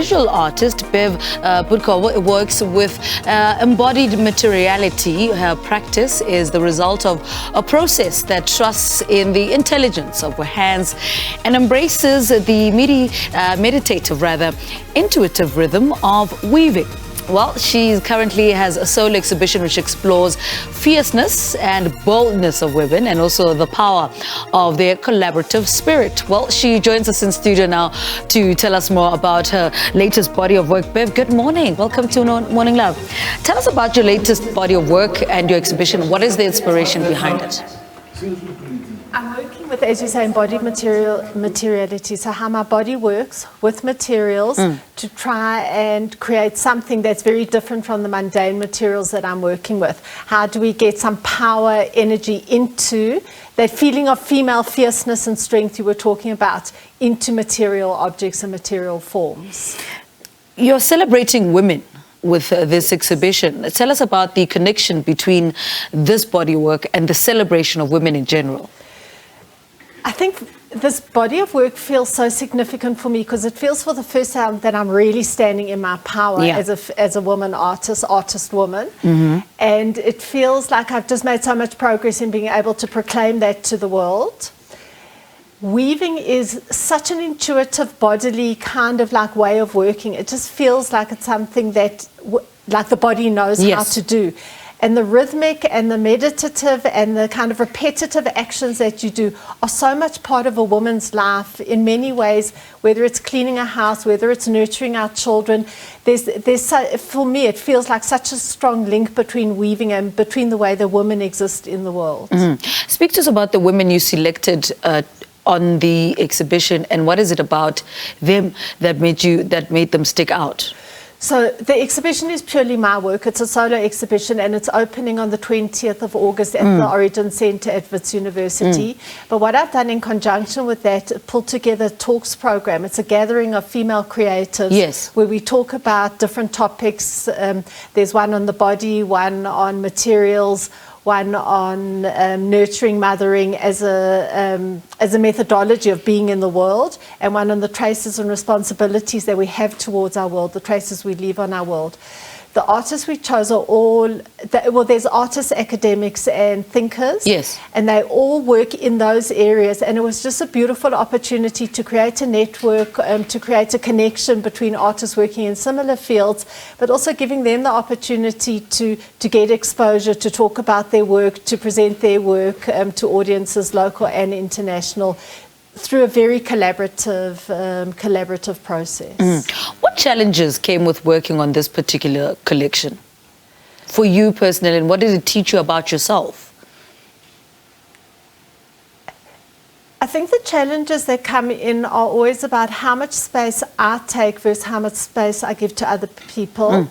visual artist. Bev Butkow works with embodied materiality. Her practice is the result of a process that trusts in the intelligence of her hands and embraces the meditative, intuitive rhythm of weaving. Well, she currently has a solo exhibition which explores fierceness and boldness of women and also the power of their collaborative spirit. Well, she joins us in studio now to tell us more about her latest body of work. Bev, good morning. Welcome to Morning Love. Tell us about your latest body of work and your exhibition. What is the inspiration behind it? I'm working with, as you say, embodied materiality. So how my body works with materials to try and create something that's very different from the mundane materials that I'm working with. How do we get some power, energy into that feeling of female fierceness and strength you were talking about into material objects and material forms? You're celebrating women with this exhibition. Tell us about the connection between this body work and the celebration of women in general. I think this body of work feels so significant for me because it feels for the first time that I'm really standing in my power as a woman artist woman. And it feels like I've just made so much progress in being able to proclaim that to the world. Weaving is such an intuitive, bodily kind of like way of working. It just feels like it's something that like the body knows how to do. And the rhythmic and the meditative and the kind of repetitive actions that you do are so much part of a woman's life in many ways, whether it's cleaning a house, whether it's nurturing our children. For me, it feels like such a strong link between weaving and between the way the women exist in the world. Speak to us about the women you selected on the exhibition, and what is it about them that made them stick out? So the exhibition is purely my work. It's a solo exhibition and it's opening on the 20th of August at the Origin Centre at Wits University. But what I've done in conjunction with that, pulled together a talks program. It's a gathering of female creatives where we talk about different topics. There's one on the body, one on materials, one on nurturing mothering as a methodology of being in the world, and one on the traces and responsibilities that we have towards our world, the traces we leave on our world. The artists we chose are all, there's artists, academics and thinkers, and they all work in those areas, and it was just a beautiful opportunity to create a network, to create a connection between artists working in similar fields, but also giving them the opportunity to get exposure, to talk about their work, to present their work to audiences, local and international, through a very collaborative process. What challenges came with working on this particular collection for you personally, and what did it teach you about yourself? I think the challenges that come in are always about how much space I take versus how much space I give to other people.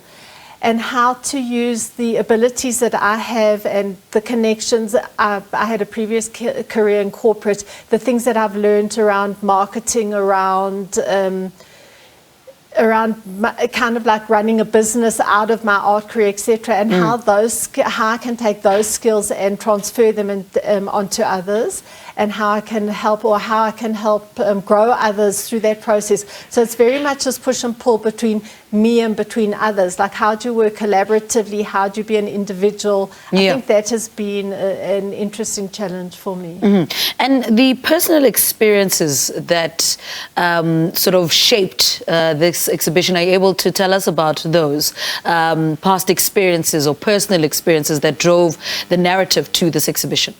And how to use the abilities that I have and the connections. I had a previous career in corporate, the things that I've learned around marketing, around kind of like running a business out of my art career, etc., and how I can take those skills and transfer them onto others, and how I can help grow others through that process. So it's very much this push and pull between me and between others. Like, how do you work collaboratively? How do you be an individual? I think that has been an interesting challenge for me. And the personal experiences that sort of shaped this exhibition, are you able to tell us about those past experiences or personal experiences that drove the narrative to this exhibition?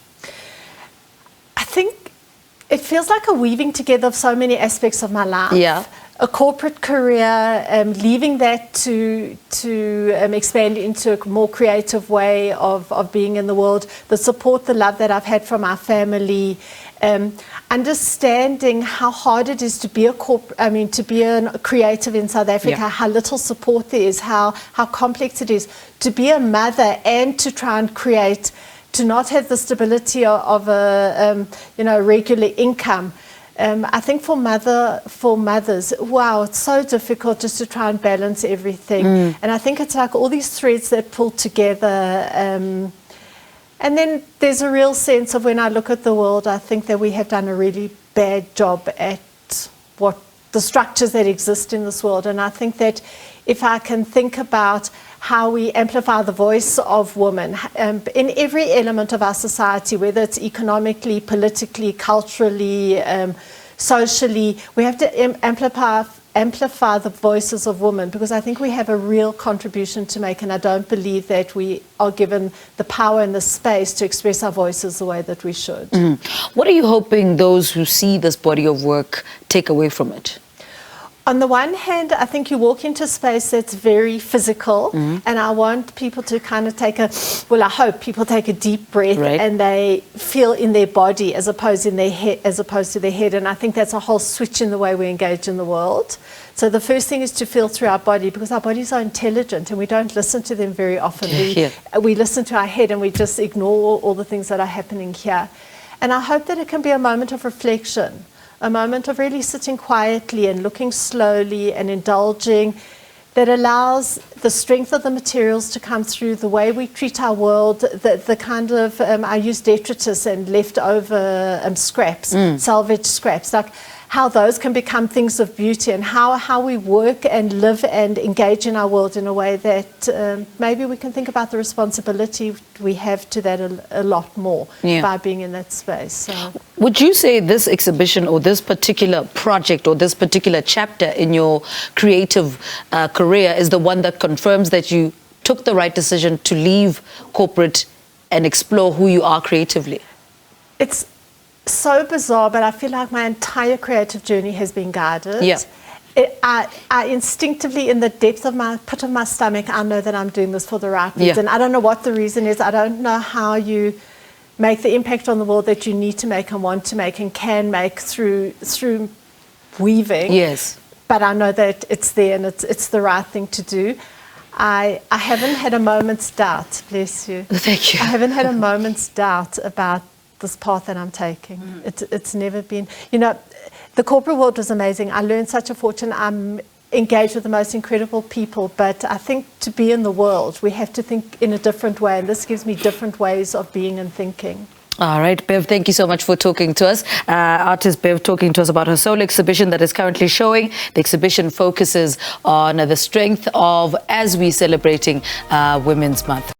I think it feels like a weaving together of so many aspects of my life. A corporate career, leaving that to expand into a more creative way of being in the world, the support, the love that I've had from our family, understanding how hard it is to be to be a creative in South Africa, how little support there is, how complex it is to be a mother and to try and create, to not have the stability of a regular income. I think for mothers, wow, it's so difficult just to try and balance everything. And I think it's like all these threads that pull together. And then there's a real sense of, when I look at the world, I think that we have done a really bad job at what the structures that exist in this world. And I think that if I can think about how we amplify the voice of women in every element of our society, whether it's economically, politically, culturally, socially, we have to amplify the voices of women, because I think we have a real contribution to make, and I don't believe that we are given the power and the space to express our voices the way that we should. What are you hoping those who see this body of work take away from it? On the one hand, I think you walk into a space that's very physical, and I want people to kind of I hope people take a deep breath, and they feel in their body as opposed to their head. And I think that's a whole switch in the way we engage in the world. So the first thing is to feel through our body, because our bodies are intelligent and we don't listen to them very often. We listen to our head and we just ignore all the things that are happening here. And I hope that it can be a moment of reflection, a moment of really sitting quietly and looking slowly and indulging, that allows the strength of the materials to come through, the way we treat our world, the kind of, I use detritus and leftover scraps, salvage scraps, like how those can become things of beauty, and how we work and live and engage in our world in a way that maybe we can think about the responsibility we have to that a lot more by being in that space. So. Would you say this exhibition or this particular project or this particular chapter in your creative career is the one that confirms that you took the right decision to leave corporate and explore who you are creatively? It's so bizarre, but I feel like my entire creative journey has been guided. I instinctively, in the depth of my pit of my stomach, I know that I'm doing this for the right reason. I don't know what the reason is. I don't know how you make the impact on the world that you need to make and want to make and can make through weaving. Yes. But I know that it's there and it's the right thing to do. I haven't had a moment's doubt, bless you. Thank you. I haven't had a moment's doubt about this path that I'm taking. It's never been, the corporate world was amazing. I learned such a fortune. I'm engaged with the most incredible people, but I think to be in the world, we have to think in a different way, and this gives me different ways of being and thinking. All right, Bev, thank you so much for talking to us. Artist Bev talking to us about her solo exhibition that is currently showing. The exhibition focuses on the strength of as we celebrating Women's Month.